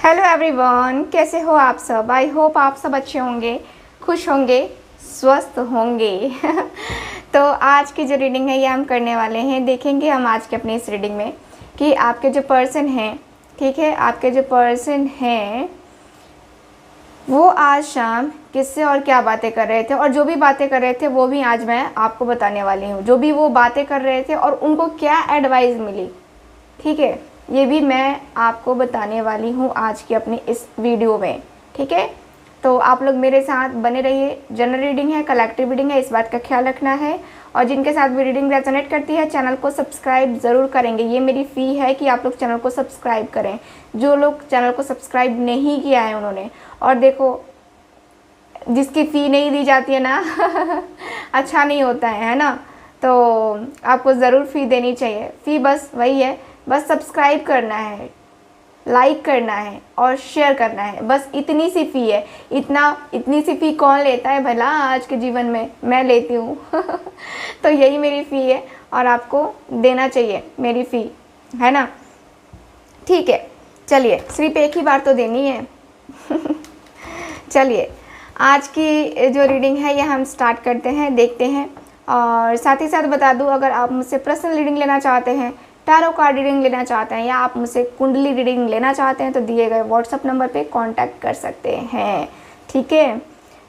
Hello everyone, कैसे हो आप सब। आई होप आप सब अच्छे होंगे, खुश होंगे, स्वस्थ होंगे। तो आज की जो रीडिंग है ये हम करने वाले हैं। देखेंगे हम आज के अपनी इस रीडिंग में कि आपके जो पर्सन हैं, ठीक है, आपके जो पर्सन हैं वो आज शाम किससे और क्या बातें कर रहे थे, और जो भी बातें कर रहे थे वो भी आज मैं आपको बताने वाली हूँ। जो भी वो बातें कर रहे थे और उनको क्या एडवाइस मिली, ठीक है, ये भी मैं आपको बताने वाली हूँ आज की अपनी इस वीडियो में। ठीक है, तो आप लोग मेरे साथ बने रहिए। जनरल रीडिंग है, कलेक्टिव रीडिंग है, इस बात का ख्याल रखना है। और जिनके साथ भी रीडिंग रेजोनेट करती है चैनल को सब्सक्राइब ज़रूर करेंगे। ये मेरी फ़ी है कि आप लोग चैनल को सब्सक्राइब करें। जो लोग चैनल को सब्सक्राइब नहीं किया है उन्होंने, और देखो जिसकी फ़ी नहीं दी जाती है ना अच्छा नहीं होता है ना। तो आपको ज़रूर फ़ी देनी चाहिए। फ़ी बस वही है, बस सब्सक्राइब करना है, लाइक करना है और शेयर करना है, बस इतनी सी फ़ी है। इतनी सी फ़ी कौन लेता है भला आज के जीवन में, मैं लेती हूँ। तो यही मेरी फ़ी है और आपको देना चाहिए मेरी फ़ी, है ना। ठीक है, चलिए, सिर्फ एक ही बार तो देनी है। चलिए, आज की जो रीडिंग है ये हम स्टार्ट करते हैं, देखते हैं। और साथ ही साथ बता दूं, अगर आप मुझसे पर्सनल रीडिंग लेना चाहते हैं, टैरो कार्ड रीडिंग लेना चाहते हैं, या आप मुझसे कुंडली रीडिंग लेना चाहते हैं, तो दिए गए व्हाट्सअप नंबर पे कांटेक्ट कर सकते हैं। ठीक है,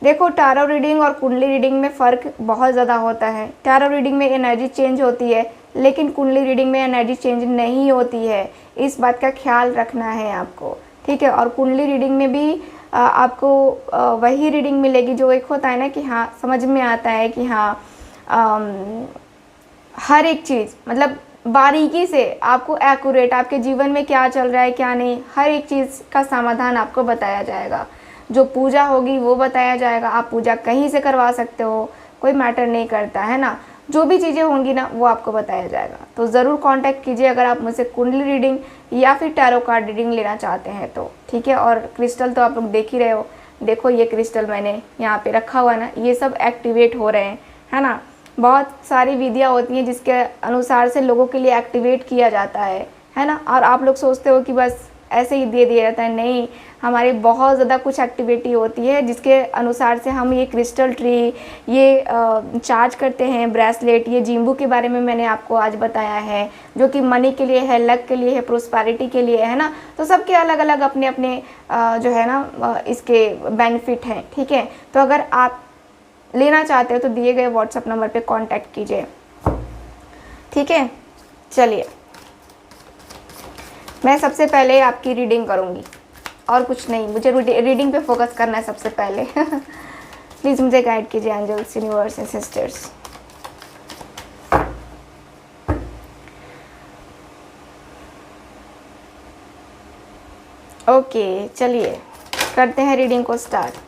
देखो टैरो रीडिंग और कुंडली रीडिंग में फ़र्क बहुत ज़्यादा होता है। टैरो रीडिंग में एनर्जी चेंज होती है, लेकिन कुंडली रीडिंग में एनर्जी चेंज नहीं होती है। इस बात का ख्याल रखना है आपको, ठीक है। और कुंडली रीडिंग में भी आपको वही रीडिंग मिलेगी जो एक होता है ना कि हाँ समझ में आता है कि हाँ हर एक चीज़ मतलब बारीकी से आपको एक्यूरेट, आपके जीवन में क्या चल रहा है क्या नहीं, हर एक चीज़ का समाधान आपको बताया जाएगा। जो पूजा होगी वो बताया जाएगा। आप पूजा कहीं से करवा सकते हो, कोई मैटर नहीं करता है ना। जो भी चीज़ें होंगी ना वो आपको बताया जाएगा। तो ज़रूर कांटेक्ट कीजिए अगर आप मुझसे कुंडली रीडिंग या फिर टैरो कार्ड रीडिंग लेना चाहते हैं तो, ठीक है। और क्रिस्टल तो आप लोग देख ही रहे हो, देखो ये क्रिस्टल मैंने यहाँ पे रखा हुआ ना, ये सब एक्टिवेट हो रहे हैं, है ना। बहुत सारी विधियाँ होती हैं जिसके अनुसार से लोगों के लिए एक्टिवेट किया जाता है ना। और आप लोग सोचते हो कि बस ऐसे ही दे दिया जाता है, नहीं, हमारी बहुत ज़्यादा कुछ एक्टिविटी होती है जिसके अनुसार से हम ये क्रिस्टल ट्री, ये चार्ज करते हैं, ब्रेसलेट, ये जिम्बू के बारे में मैंने आपको आज बताया है, जो कि मनी के लिए है, लक के लिए है, प्रोस्पैरिटी के लिए है ना। तो सबके अलग अलग अपने अपने जो है ना इसके बेनिफिट हैं, ठीक है। तो अगर आप लेना चाहते हो तो दिए गए व्हाट्सएप नंबर पे कांटेक्ट कीजिए, ठीक है। चलिए, मैं सबसे पहले आपकी रीडिंग करूँगी और कुछ नहीं, मुझे रीडिंग पे फोकस करना है सबसे पहले। प्लीज़ मुझे गाइड कीजिए angels, universe and sisters. Okay, चलिए करते हैं रीडिंग को स्टार्ट।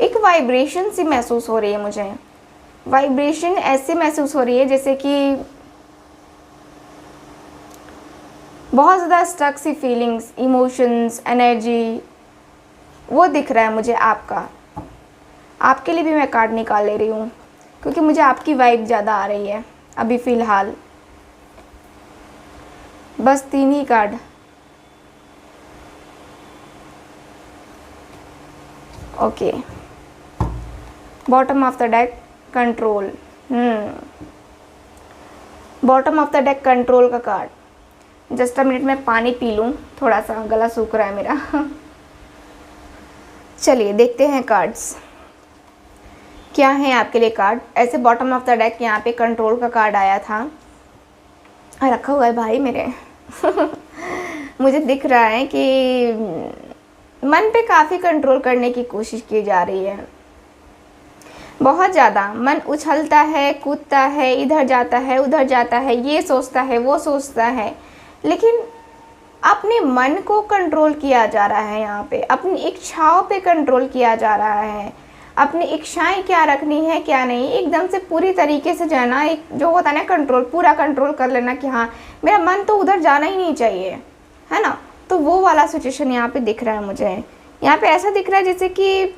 एक वाइब्रेशन सी महसूस हो रही है मुझे। वाइब्रेशन ऐसे महसूस हो रही है जैसे कि बहुत ज़्यादा स्टक सी फीलिंग्स, इमोशंस, एनर्जी, वो दिख रहा है मुझे आपका। आपके लिए भी मैं कार्ड निकाल ले रही हूँ क्योंकि मुझे आपकी वाइब ज़्यादा आ रही है अभी फ़िलहाल। बस 3 ही card. Okay, bottom of the deck control. Bottom of the deck control का कार्ड। जस्ट अ मिनट में पानी पी लूँ, थोड़ा सा गला सूख रहा है मेरा। चलिए देखते हैं कार्ड्स क्या है आपके लिए कार्ड। ऐसे बॉटम ऑफ द डेक यहाँ पे कंट्रोल का कार्ड आया था, रखा हुआ है भाई मेरे। मुझे दिख रहा है कि मन पे काफ़ी कंट्रोल करने की कोशिश की जा रही है। बहुत ज़्यादा मन उछलता है, कूदता है, इधर जाता है, उधर जाता है, ये सोचता है, वो सोचता है, लेकिन अपने मन को कंट्रोल किया जा रहा है। यहाँ पे अपनी इच्छाओं पे कंट्रोल किया जा रहा है। अपनी इच्छाएं क्या रखनी है क्या नहीं, एकदम से पूरी तरीके से जाना, एक जो होता है ना कंट्रोल, पूरा कंट्रोल कर लेना कि हाँ मेरा मन तो उधर जाना ही नहीं चाहिए, है ना। तो वो वाला सिचुएशन यहाँ पे दिख रहा है मुझे। यहाँ पे ऐसा दिख रहा है जैसे कि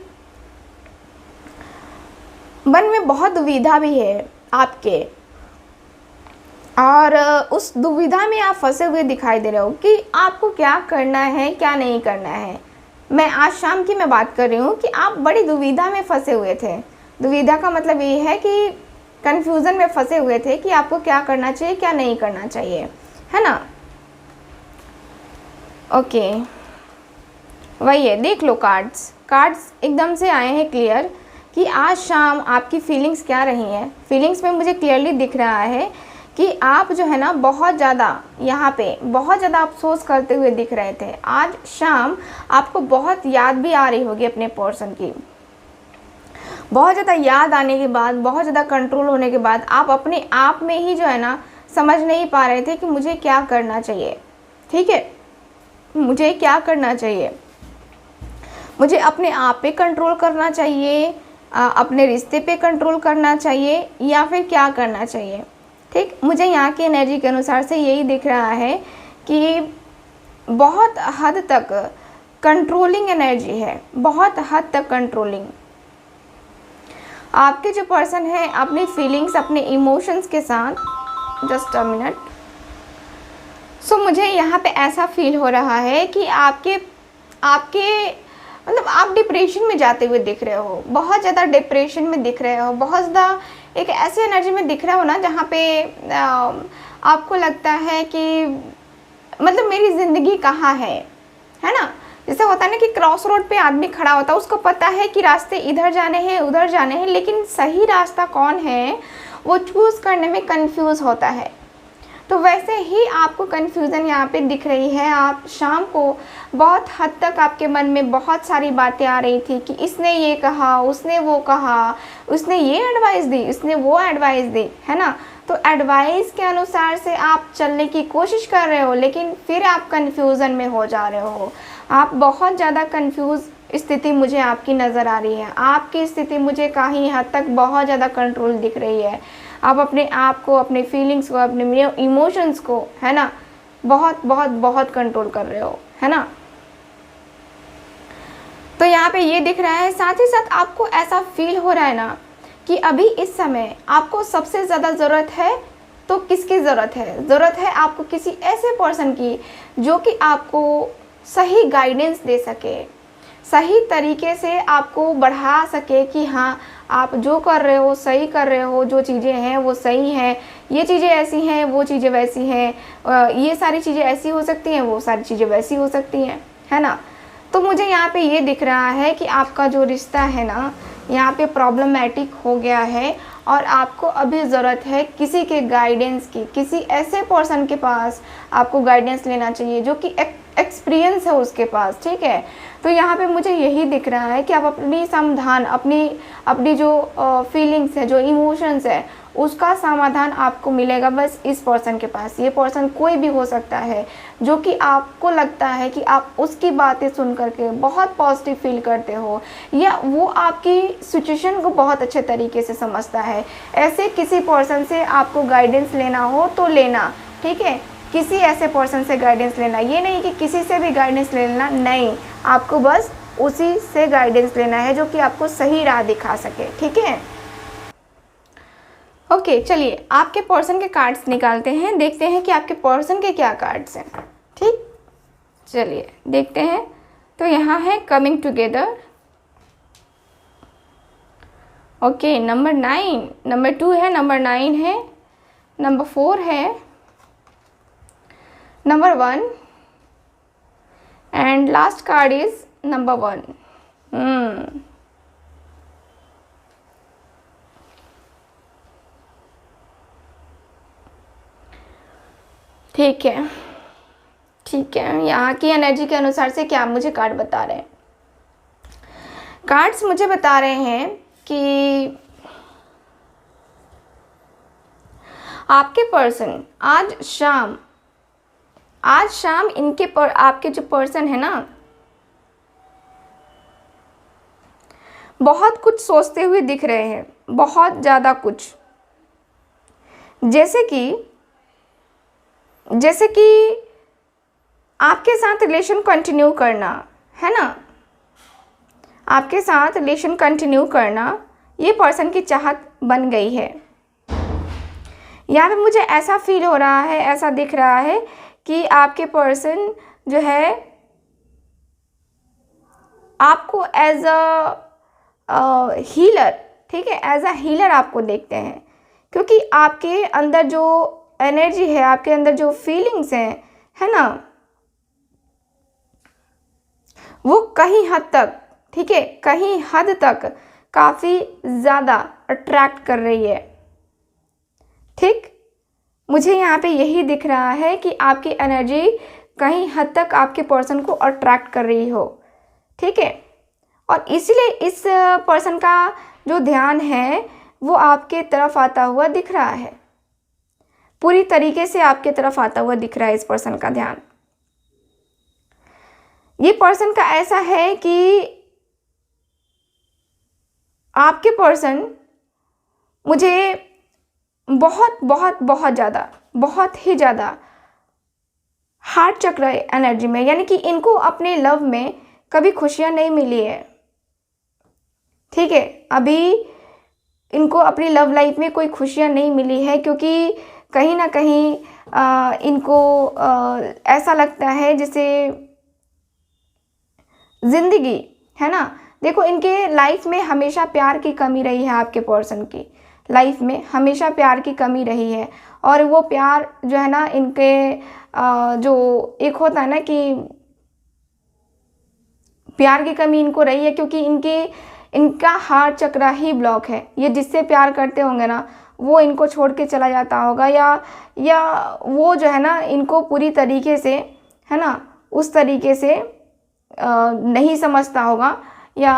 मन में बहुत दुविधा भी है आपके, और उस दुविधा में आप फंसे हुए दिखाई दे रहे हो कि आपको क्या करना है क्या नहीं करना है। मैं आज शाम की मैं बात कर रही हूँ कि आप बड़ी दुविधा में फंसे हुए थे। दुविधा का मतलब ये है कि कंफ्यूजन में फंसे हुए थे कि आपको क्या करना चाहिए क्या नहीं करना चाहिए, है ना। ओके, वही है, देख लो कार्ड्स एकदम से आए हैं क्लियर कि आज शाम आपकी फीलिंग्स क्या रही हैं। फीलिंग्स में मुझे क्लियरली दिख रहा है कि आप जो है ना बहुत ज़्यादा यहाँ पे बहुत ज़्यादा अफसोस करते हुए दिख रहे थे। आज शाम आपको बहुत याद भी आ रही होगी अपने पर्सन की। बहुत ज़्यादा याद आने के बाद, बहुत ज़्यादा कंट्रोल होने के बाद आप अपने आप में ही जो है ना समझ नहीं पा रहे थे कि मुझे क्या करना चाहिए। ठीक है, मुझे क्या करना चाहिए, मुझे अपने आप पे कंट्रोल करना चाहिए, अपने रिश्ते पे कंट्रोल करना चाहिए, या फिर क्या करना चाहिए। ठीक, मुझे यहाँ की एनर्जी के अनुसार से यही दिख रहा है कि बहुत हद तक कंट्रोलिंग एनर्जी है, बहुत हद तक कंट्रोलिंग। आपके जो पर्सन है अपनी फीलिंग्स अपने इमोशंस के साथ, जस्ट अ मिनट। सो मुझे यहाँ पे ऐसा फील हो रहा है कि आपके मतलब आप डिप्रेशन में जाते हुए दिख रहे हो, बहुत ज़्यादा डिप्रेशन में दिख रहे हो, बहुत ज़्यादा एक ऐसी एनर्जी में दिख रहा हो ना जहाँ पे आपको लगता है कि मतलब मेरी ज़िंदगी कहाँ है ना। जैसे होता है ना कि क्रॉस रोड पे आदमी खड़ा होता है, उसको पता है कि रास्ते इधर जाने हैं उधर जाने हैं, लेकिन सही रास्ता कौन है वो चूज़ करने में कंफ्यूज होता है। तो वैसे ही आपको कन्फ्यूज़न यहाँ पे दिख रही है। आप शाम को बहुत हद तक आपके मन में बहुत सारी बातें आ रही थी कि इसने ये कहा, उसने वो कहा, उसने ये एडवाइस दी, उसने वो एडवाइस दी, है ना। तो एडवाइस के अनुसार से आप चलने की कोशिश कर रहे हो, लेकिन फिर आप कन्फ्यूज़न में हो जा रहे हो। आप बहुत ज़्यादा कन्फ्यूज़ स्थिति मुझे आपकी नज़र आ रही है। आपकी स्थिति मुझे कहीं हद तक बहुत ज़्यादा कंट्रोल दिख रही है। आप अपने आप को, अपने फीलिंग्स को, अपने इमोशंस को, है ना, बहुत बहुत बहुत कंट्रोल कर रहे हो, है ना। तो यहाँ पे ये दिख रहा है। साथ ही साथ आपको ऐसा फील हो रहा है ना कि अभी इस समय आपको सबसे ज़्यादा ज़रूरत है, तो किसकी ज़रूरत है? ज़रूरत है आपको किसी ऐसे पर्सन की जो कि आपको सही गाइडेंस दे सके, सही तरीके से आपको बढ़ा सके कि हाँ आप जो कर रहे हो सही कर रहे हो, जो चीज़ें हैं वो सही हैं, ये चीज़ें ऐसी हैं, वो चीज़ें वैसी हैं, ये सारी चीज़ें ऐसी हो सकती हैं, वो सारी चीज़ें वैसी हो सकती हैं, है ना। तो मुझे यहाँ पे ये दिख रहा है कि आपका जो रिश्ता है ना यहाँ पे प्रॉब्लमैटिक हो गया है, और आपको अभी ज़रूरत है किसी के गाइडेंस की, किसी ऐसे पर्सन के पास आपको गाइडेंस लेना चाहिए जो कि एक्सपीरियंस है उसके पास। ठीक है, तो यहाँ पे मुझे यही दिख रहा है कि आप अपनी समाधान, अपनी जो फीलिंग्स है, जो इमोशंस है, उसका समाधान आपको मिलेगा बस इस पर्सन के पास। ये पर्सन कोई भी हो सकता है जो कि आपको लगता है कि आप उसकी बातें सुन करके बहुत पॉजिटिव फील करते हो, या वो आपकी सिचुएशन को बहुत अच्छे तरीके से समझता है। ऐसे किसी पर्सन से आपको गाइडेंस लेना हो तो लेना, ठीक है, किसी ऐसे पर्सन से गाइडेंस लेना। ये नहीं कि किसी से भी गाइडेंस ले लेना, नहीं, आपको बस उसी से गाइडेंस लेना है जो कि आपको सही राह दिखा सके। ठीक है, ओके, चलिए आपके पर्सन के कार्ड्स निकालते हैं, देखते हैं कि आपके पर्सन के क्या कार्ड्स हैं। ठीक, चलिए देखते हैं। तो यहाँ है coming together, okay, number 9, number 2 है, नंबर 9 है, नंबर 4 है, number 1, and last card is number 1। ठीक है, ठीक है, यहाँ की एनर्जी के अनुसार से क्या मुझे कार्ड बता रहे हैं? कार्ड्स मुझे बता रहे हैं कि आपके पर्सन आज शाम आपके जो पर्सन है ना बहुत कुछ सोचते हुए दिख रहे हैं, बहुत ज़्यादा कुछ। जैसे कि आपके साथ रिलेशन कंटिन्यू करना, है ना, आपके साथ रिलेशन कंटिन्यू करना, ये पर्सन की चाहत बन गई है। यहाँ पे मुझे ऐसा फील हो रहा है, ऐसा दिख रहा है कि आपके पर्सन जो है आपको एज अ हीलर, ठीक है, एज अ हीलर आपको देखते हैं, क्योंकि आपके अंदर जो एनर्जी है, आपके अंदर जो फीलिंग्स हैं, है ना, वो कहीं हद तक, ठीक है, कहीं हद तक काफ़ी ज़्यादा अट्रैक्ट कर रही है। ठीक, मुझे यहाँ पे यही दिख रहा है कि आपकी एनर्जी कहीं हद तक आपके पर्सन को अट्रैक्ट कर रही हो, ठीक है, और इसलिए इस पर्सन का जो ध्यान है वो आपके तरफ आता हुआ दिख रहा है, पूरी तरीके से आपके तरफ आता हुआ दिख रहा है इस पर्सन का ध्यान। ये पर्सन का ऐसा है कि आपके पर्सन मुझे बहुत बहुत बहुत ज़्यादा, बहुत ही ज़्यादा हार्ट चक्र एनर्जी में, यानी कि इनको अपने लव में कभी खुशियाँ नहीं मिली है, ठीक है, अभी इनको अपनी लव लाइफ में कोई खुशियाँ नहीं मिली है, क्योंकि कहीं ना कहीं इनको ऐसा लगता है जैसे ज़िंदगी, है ना, देखो इनके लाइफ में हमेशा प्यार की कमी रही है, आपके पर्सन की लाइफ में हमेशा प्यार की कमी रही है, और वो प्यार जो है ना इनके जो एक होता है ना कि प्यार की कमी इनको रही है, क्योंकि इनका हार्ट चक्र ही ब्लॉक है। ये जिससे प्यार करते होंगे ना वो इनको छोड़ के चला जाता होगा, या वो जो है ना इनको पूरी तरीके से, है ना, उस तरीके से नहीं समझता होगा, या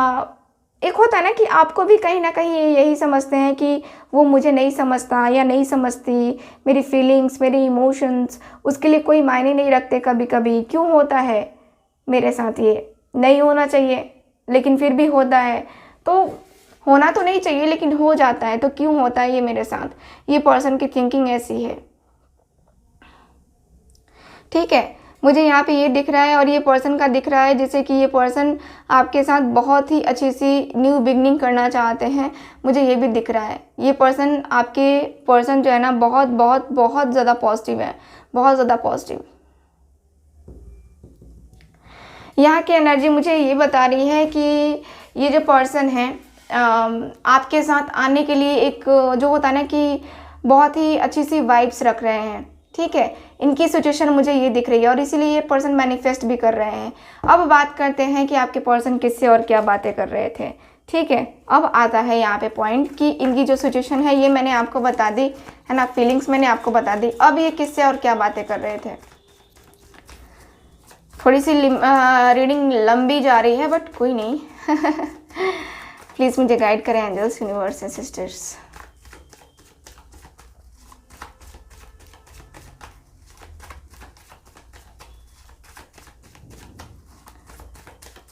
एक होता है ना कि आपको भी कहीं ना कहीं यही समझते हैं कि वो मुझे नहीं समझता या नहीं समझती, मेरी फीलिंग्स, मेरे इमोशंस उसके लिए कोई मायने नहीं रखते। कभी कभी क्यों होता है मेरे साथ, ये नहीं होना चाहिए लेकिन फिर भी होता है, तो होना तो नहीं चाहिए लेकिन हो जाता है, तो क्यों होता है ये मेरे साथ। ये पर्सन की थिंकिंग ऐसी है, ठीक है, मुझे यहाँ पे ये दिख रहा है, और ये पर्सन का दिख रहा है जैसे कि ये पर्सन आपके साथ बहुत ही अच्छी सी न्यू बिगनिंग करना चाहते हैं, मुझे ये भी दिख रहा है। ये पर्सन, आपके पर्सन जो है ना बहुत बहुत बहुत ज़्यादा पॉजिटिव है, बहुत ज़्यादा पॉजिटिव। यहाँ की एनर्जी मुझे ये बता रही है कि ये जो पर्सन है आपके साथ आने के लिए एक जो होता है ना कि बहुत ही अच्छी सी वाइब्स रख रहे हैं, ठीक है, इनकी सिचुएशन मुझे ये दिख रही है, और इसीलिए ये पर्सन मैनिफेस्ट भी कर रहे हैं। अब बात करते हैं कि आपके पर्सन किससे और क्या बातें कर रहे थे, ठीक है। अब आता है यहाँ पे पॉइंट कि इनकी जो सिचुएशन है ये मैंने आपको बता दी, है ना, फीलिंग्स मैंने आपको बता दी। अब ये किससे और क्या बातें कर रहे थे। थोड़ी सी रीडिंग लंबी जा रही है बट कोई नहीं प्लीज़ मुझे गाइड करें एंजल्स, यूनिवर्स एंड सिस्टर्स।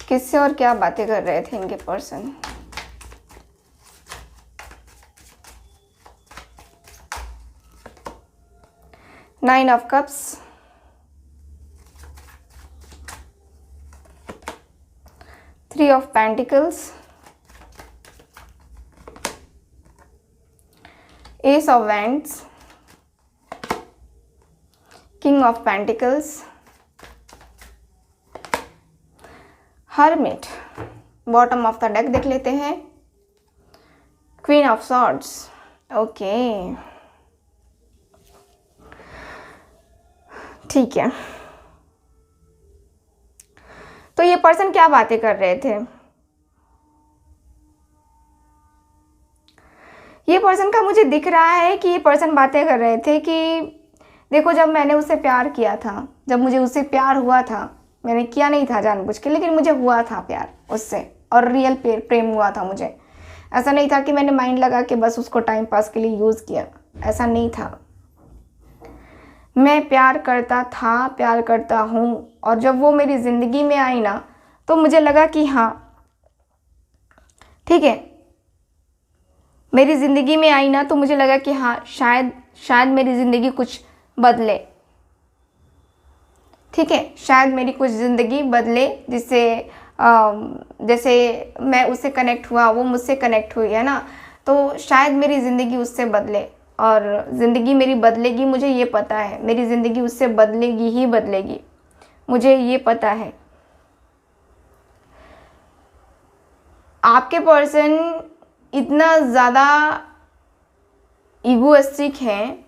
किससे और क्या बातें कर रहे थे इनके person. Nine of cups, three of pentacles, S of wands, king of pentacles, hermit. Bottom of the deck देख लेते हैं, क्वीन ऑफ सॉर्ड्स। ओके, ठीक है, तो ये पर्सन क्या बातें कर रहे थे। ये पर्सन का मुझे दिख रहा है कि ये पर्सन बातें कर रहे थे कि देखो जब मैंने उससे प्यार किया था, जब मुझे उससे प्यार हुआ था, मैंने किया नहीं था जानबूझ के, लेकिन मुझे हुआ था प्यार उससे, और रियल प्रेम हुआ था मुझे। ऐसा नहीं था कि मैंने माइंड लगा के बस उसको टाइम पास के लिए यूज़ किया, ऐसा नहीं था। मैं प्यार करता था, प्यार करता हूँ, और जब वो मेरी ज़िंदगी में आई ना तो मुझे लगा कि हाँ ठीक है, मेरी ज़िंदगी में आई ना तो मुझे लगा कि हाँ शायद मेरी ज़िंदगी कुछ बदले, ठीक है, शायद मेरी कुछ ज़िंदगी बदले जिससे जैसे मैं उससे कनेक्ट हुआ, वो मुझसे कनेक्ट हुई, है ना, तो शायद मेरी ज़िंदगी उससे बदले, और ज़िंदगी मेरी बदलेगी, मुझे ये पता है, मेरी ज़िंदगी उससे बदलेगी ही बदलेगी, मुझे ये पता है। आपके पर्सन इतना ज़्यादा ईगोइस्टिक हैं,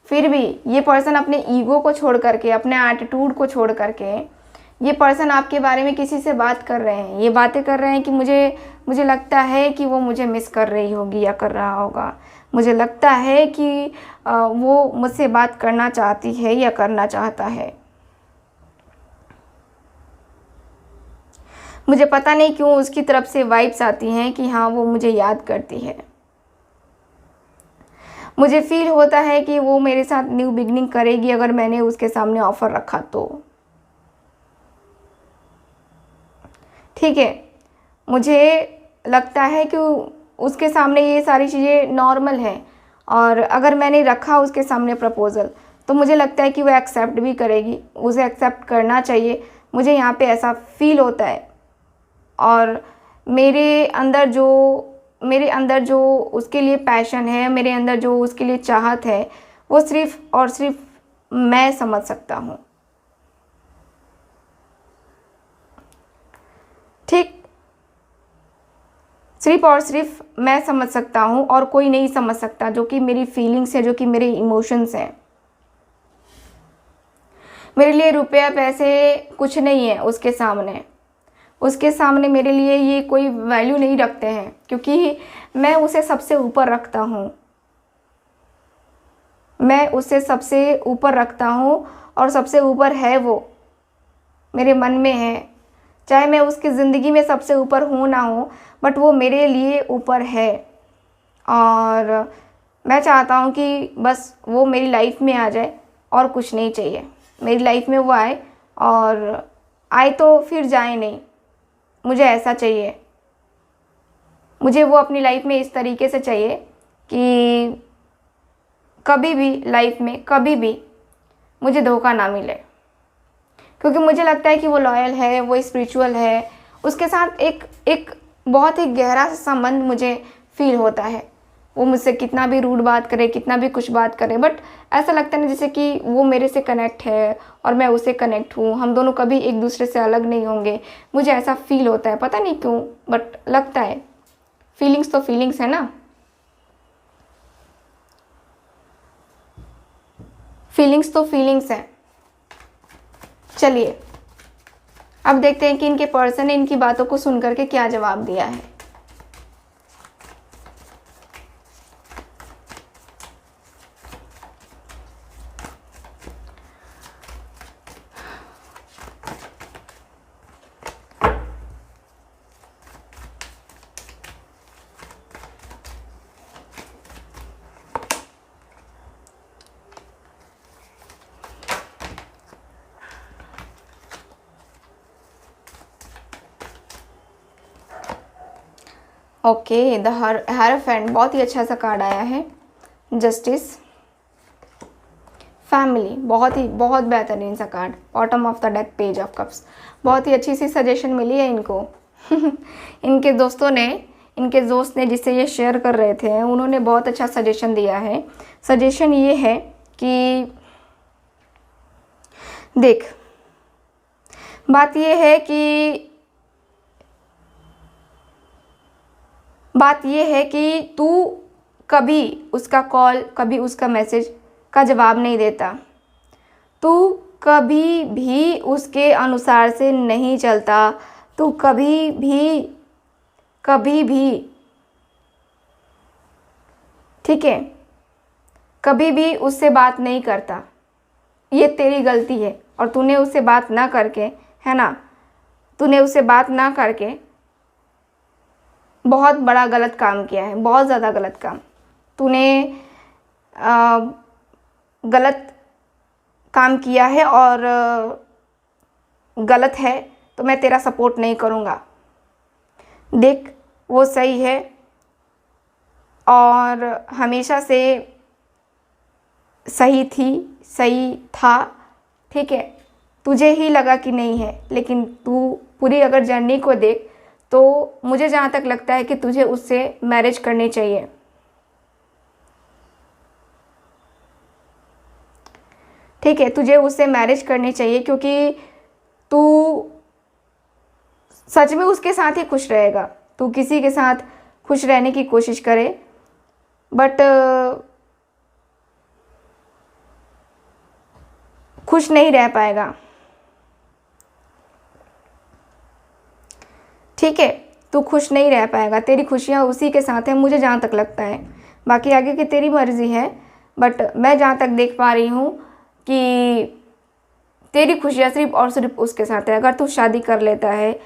फिर भी ये पर्सन अपने ईगो को छोड़ करके, अपने एटीट्यूड को छोड़ करके, ये पर्सन आपके बारे में किसी से बात कर रहे हैं, ये बातें कर रहे हैं कि मुझे लगता है कि वो मुझे मिस कर रही होगी या कर रहा होगा, मुझे लगता है कि वो मुझसे बात करना चाहती है या करना चाहता है। मुझे पता नहीं क्यों उसकी तरफ से वाइब्स आती हैं कि हाँ वो मुझे याद करती है। मुझे फील होता है कि वो मेरे साथ न्यू बिगनिंग करेगी अगर मैंने उसके सामने ऑफ़र रखा तो। ठीक है, मुझे लगता है कि उसके सामने ये सारी चीज़ें नॉर्मल हैं, और अगर मैंने रखा उसके सामने प्रपोज़ल तो मुझे लगता है कि वो एक्सेप्ट भी करेगी, उसे एक्सेप्ट करना चाहिए, मुझे यहाँ पे ऐसा फील होता है। और मेरे अंदर जो उसके लिए पैशन है, मेरे अंदर जो उसके लिए चाहत है, वो सिर्फ़ और सिर्फ मैं समझ सकता हूँ। ठीक, सिर्फ और सिर्फ मैं समझ सकता हूँ और कोई नहीं समझ सकता, जो कि मेरी फीलिंग्स है, जो कि मेरे इमोशंस हैं। मेरे लिए रुपया पैसे कुछ नहीं है उसके सामने मेरे लिए ये कोई वैल्यू नहीं रखते हैं, क्योंकि मैं उसे सबसे ऊपर रखता हूँ, मैं उसे सबसे ऊपर रखता हूँ, और सबसे ऊपर है वो, मेरे मन में है। चाहे मैं उसकी ज़िंदगी में सबसे ऊपर हूँ ना हूँ, बट वो मेरे लिए ऊपर है। और मैं चाहता हूँ कि बस वो मेरी लाइफ में आ जाए और कुछ नहीं चाहिए। मेरी लाइफ में वो आए, और आए तो फिर जाए नहीं, मुझे ऐसा चाहिए। मुझे वो अपनी लाइफ में इस तरीके से चाहिए कि कभी भी लाइफ में कभी भी मुझे धोखा ना मिले, क्योंकि मुझे लगता है कि वो लॉयल है, वो स्पिरिचुअल है, उसके साथ एक बहुत ही गहरा संबंध मुझे फील होता है। वो मुझसे कितना भी रूड बात करे, कितना भी कुछ बात करे, बट ऐसा लगता है ना जैसे कि वो मेरे से कनेक्ट है और मैं उससे कनेक्ट हूँ, हम दोनों कभी एक दूसरे से अलग नहीं होंगे। मुझे ऐसा फील होता है, पता नहीं क्यों, बट लगता है। फीलिंग्स तो फीलिंग्स है ना, फीलिंग्स तो फीलिंग्स हैं। चलिए अब देखते हैं कि इनके पर्सन ने इनकी बातों को सुन करके क्या जवाब दिया है। ओके, द हेरोफेंट, बहुत ही अच्छा सा कार्ड आया है। जस्टिस, फैमिली, बहुत बेहतरीन सा card. Bottom of the deck, page of cups, बहुत ही अच्छी सी सजेशन मिली है इनको। इनके दोस्त ने जिससे ये शेयर कर रहे थे, उन्होंने बहुत अच्छा सजेशन दिया है। सजेशन ये है कि देख, बात ये है कि तू कभी उसका कॉल, कभी उसका मैसेज का जवाब नहीं देता, तू कभी भी उसके अनुसार से नहीं चलता, तू कभी भी, ठीक है, कभी भी उससे बात नहीं करता। ये तेरी गलती है, और तूने उससे बात ना करके, है ना, तूने उससे बात ना करके बहुत बड़ा गलत काम किया है, बहुत ज़्यादा गलत काम। तूने गलत काम किया है, और गलत है तो मैं तेरा सपोर्ट नहीं करूँगा। देख, वो सही है और हमेशा से सही थी, सही था, ठीक है। तुझे ही लगा कि नहीं है, लेकिन तू पूरी अगर जर्नी को देख तो मुझे जहाँ तक लगता है कि तुझे उससे मैरिज करनी चाहिए। ठीक है, तुझे उससे मैरिज करनी चाहिए क्योंकि तू सच में उसके साथ ही खुश रहेगा। तू किसी के साथ खुश रहने की कोशिश करे बट खुश नहीं रह पाएगा। ठीक है, तू खुश नहीं रह पाएगा, तेरी खुशियाँ उसी के साथ हैं मुझे जहाँ तक लगता है। बाकी आगे की तेरी मर्जी है, बट मैं जहाँ तक देख पा रही हूँ कि तेरी खुशियाँ सिर्फ और सिर्फ उसके साथ है। अगर तू शादी कर लेता है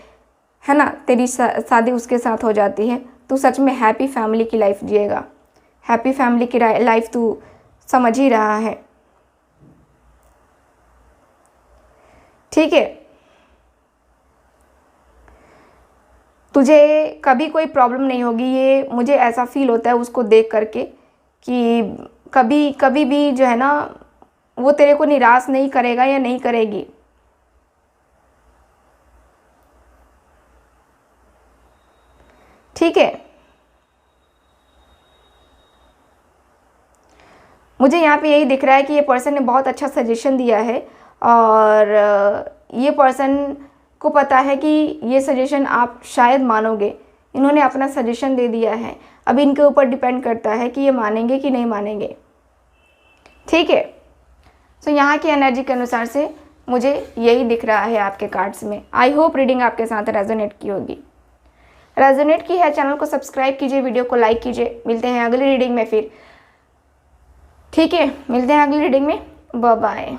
ना, तेरी शादी उसके साथ हो जाती है, तू सच में हैप्पी फैमिली की लाइफ जिएगा। हैप्पी फैमिली की लाइफ तू समझ ही रहा है। ठीक है, तुझे कभी कोई प्रॉब्लम नहीं होगी, ये मुझे ऐसा फील होता है उसको देख करके कि कभी कभी भी जो है ना वो तेरे को निराश नहीं करेगा या नहीं करेगी। ठीक है, मुझे यहाँ पे यही दिख रहा है कि ये पर्सन ने बहुत अच्छा सजेशन दिया है और ये पर्सन को पता है कि ये सजेशन आप शायद मानोगे। इन्होंने अपना सजेशन दे दिया है, अब इनके ऊपर डिपेंड करता है कि ये मानेंगे कि नहीं मानेंगे। ठीक है, तो यहाँ की एनर्जी के अनुसार से मुझे यही दिख रहा है आपके कार्ड्स में। आई होप रीडिंग आपके साथ रेजोनेट की होगी। रेजोनेट की है, चैनल को सब्सक्राइब कीजिए, वीडियो को लाइक कीजिए। मिलते हैं अगली रीडिंग में फिर। ठीक है, मिलते हैं अगली रीडिंग में। Bye bye.